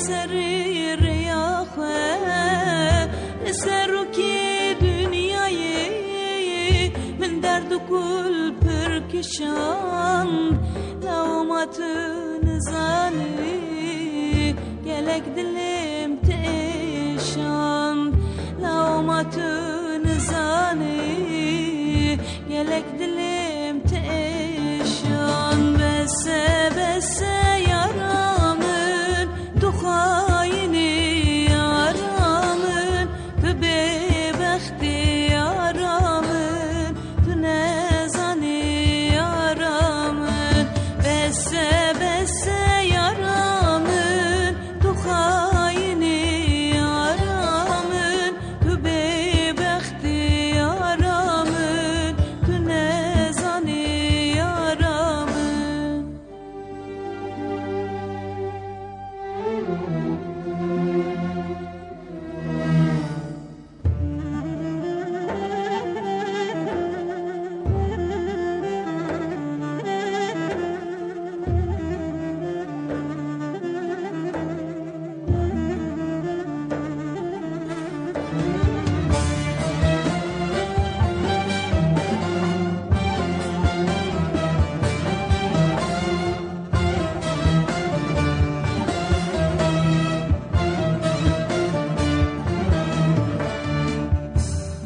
سری ریا خواه سر کی دنیایی من درد و کل پرکشان لومت نزانی گلک دلم تیشان لومت نزانی گلک دلم تیشان بسه بسه yaramın duhayini yaramın tu bebexti yaramın tu nezani yaramın besse besse yaramın duhayini yaramın tu bebexti yaramın tu nezani yaramın.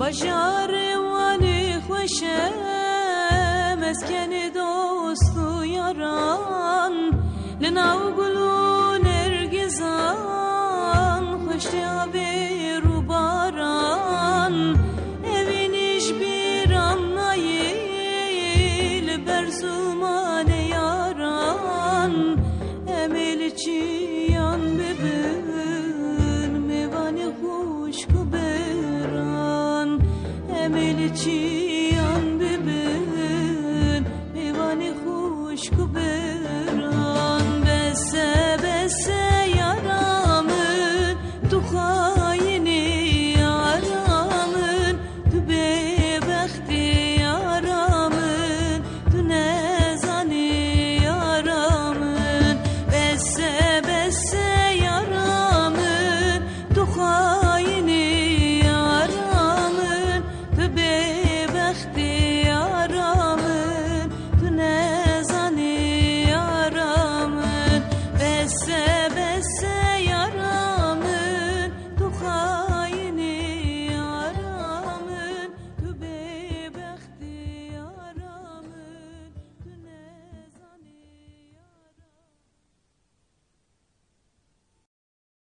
Bajarı vani خوشه مسکن دوست و یاران لناو گلو نرگزان خوشتی آبی رو باران eviniş bir anlayı برزوم